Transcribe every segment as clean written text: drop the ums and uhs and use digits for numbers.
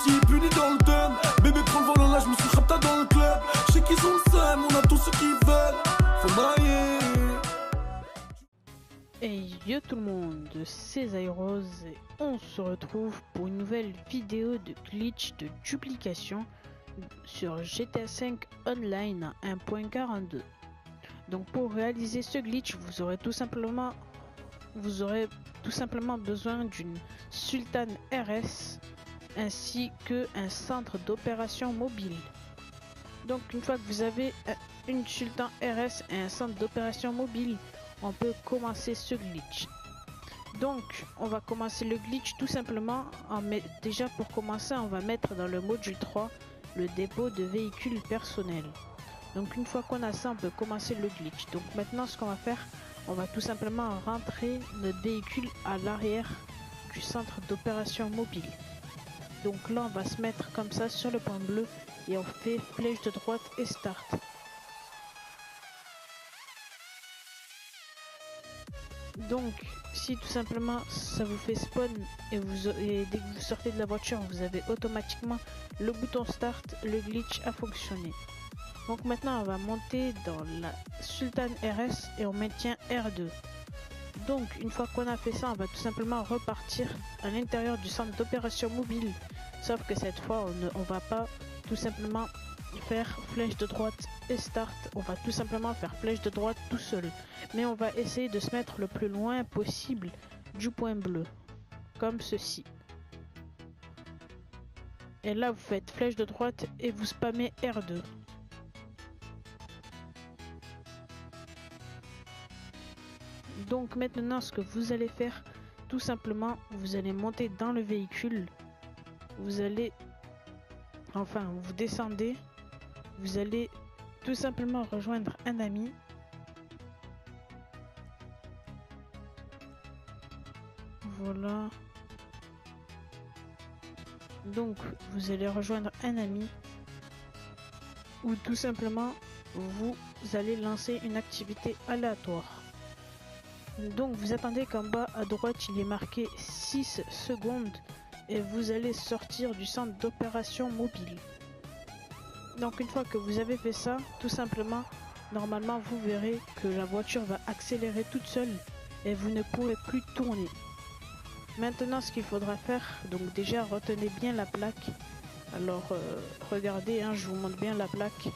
ici, puni dans le thème. Bébé prends le volant là, je me suis rapta dans le club. Je sais qu'ils ont le seum, on a tout ce qu'ils veulent. Faut mailler. Hey yo tout le monde, c'est Zairos et on se retrouve pour une nouvelle vidéo de glitch de duplication sur GTA V Online 1.42. Donc pour réaliser ce glitch, vous aurez tout simplement besoin d'une Sultan RS ainsi que un centre d'opération mobile. Donc une fois que vous avez une Sultan RS et un centre d'opération mobile, on peut commencer ce glitch. Donc on va commencer le glitch tout simplement déjà pour commencer, on va mettre dans le module 3 le dépôt de véhicules personnels. Donc une fois qu'on a ça, on peut commencer le glitch. Donc maintenant ce qu'on va faire, on va tout simplement rentrer notre véhicule à l'arrière du centre d'opération mobile. Donc là on va se mettre comme ça sur le point bleu et on fait flèche de droite et start. Donc si tout simplement ça vous fait spawn et dès que vous sortez de la voiture, vous avez automatiquement le bouton start, le glitch a fonctionné. Donc maintenant on va monter dans la Sultan RS et on maintient R2. Donc une fois qu'on a fait ça, on va tout simplement repartir à l'intérieur du centre d'opération mobile. Sauf que cette fois on va pas tout simplement faire flèche de droite et start, on va tout simplement faire flèche de droite tout seul, mais on va essayer de se mettre le plus loin possible du point bleu comme ceci. Et là vous faites flèche de droite et vous spammez R2. Donc maintenant ce que vous allez faire, tout simplement vous allez monter dans le véhicule, vous descendez, vous allez tout simplement rejoindre un ami. Voilà. Donc vous allez rejoindre un ami ou tout simplement vous allez lancer une activité aléatoire. Donc vous attendez qu'en bas à droite il est marqué 6 secondes et vous allez sortir du centre d'opération mobile. Donc une fois que vous avez fait ça, tout simplement, normalement vous verrez que la voiture va accélérer toute seule et vous ne pourrez plus tourner. Maintenant ce qu'il faudra faire, donc déjà retenez bien la plaque. Alors regardez, je vous montre bien la plaque.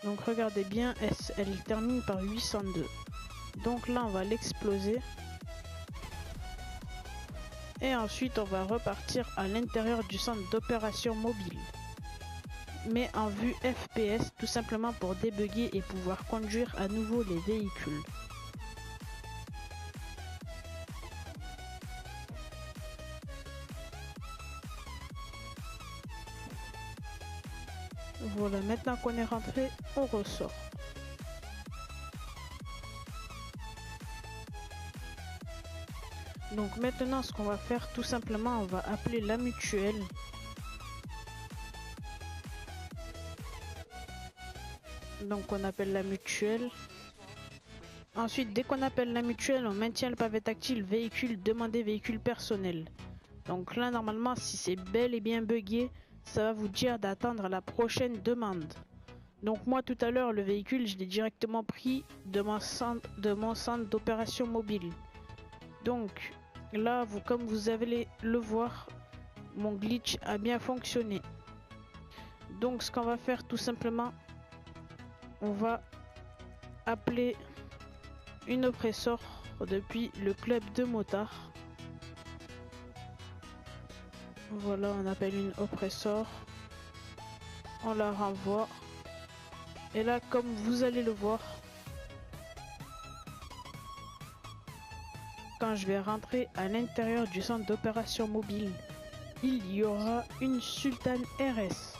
Donc regardez bien, elle termine par 802. Donc là on va l'exploser. Et ensuite on va repartir à l'intérieur du centre d'opération mobile. Mais en vue FPS, tout simplement pour débugger et pouvoir conduire à nouveau les véhicules. Voilà, maintenant qu'on est rentré, on ressort. Donc maintenant ce qu'on va faire, tout simplement on va appeler la mutuelle. Donc on appelle la mutuelle. Ensuite dès qu'on appelle la mutuelle, on maintient le pavé tactile véhicule, demander véhicule personnel. Donc là normalement si c'est bel et bien buggé, ça va vous dire d'attendre la prochaine demande. Donc moi tout à l'heure le véhicule je l'ai directement pris de mon centre d'opération mobile. Donc là comme vous allez le voir, mon glitch a bien fonctionné. Donc ce qu'on va faire tout simplement, on va appeler une oppresseur depuis le club de motards. Voilà, on appelle une oppresseur, on la renvoie et là comme vous allez le voir, quand je vais rentrer à l'intérieur du centre d'opération mobile, il y aura une Sultan RS.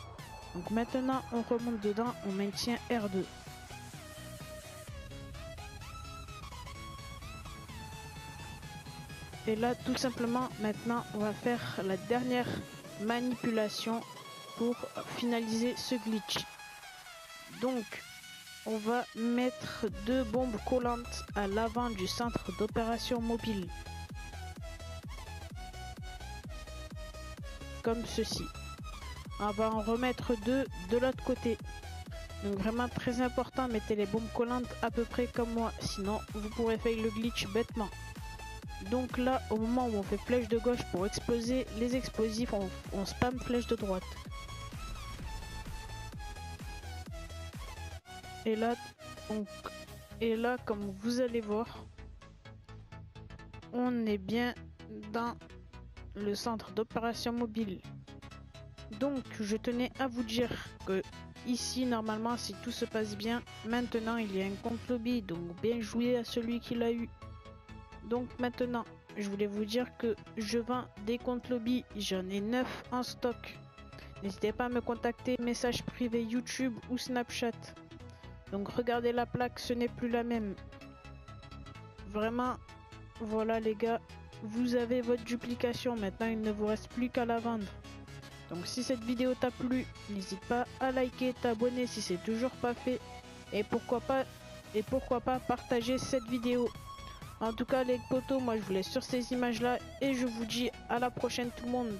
Donc maintenant on remonte dedans, on maintient R2. Et là tout simplement maintenant on va faire la dernière manipulation pour finaliser ce glitch. Donc on va mettre 2 bombes collantes à l'avant du centre d'opération mobile. comme ceci. On va en remettre 2 de l'autre côté. Donc vraiment très important, mettez les bombes collantes à peu près comme moi, sinon vous pourrez faire le glitch bêtement. Donc là, au moment où on fait flèche de gauche pour exploser les explosifs, on spam flèche de droite. Et là, comme vous allez voir, on est bien dans le centre d'opération mobile. Donc je tenais à vous dire que ici normalement, si tout se passe bien, maintenant il y a un compte lobby, donc bien joué à celui qui l'a eu. Donc maintenant, je voulais vous dire que je vends des comptes lobby, j'en ai 9 en stock. N'hésitez pas à me contacter, message privé YouTube ou Snapchat. Donc regardez la plaque, ce n'est plus la même. Vraiment, voilà les gars, vous avez votre duplication, maintenant il ne vous reste plus qu'à la vendre. Donc si cette vidéo t'a plu, n'hésite pas à liker, t'abonner si c'est toujours pas fait. Et pourquoi pas partager cette vidéo. En tout cas les potos, moi je vous laisse sur ces images là et je vous dis à la prochaine tout le monde.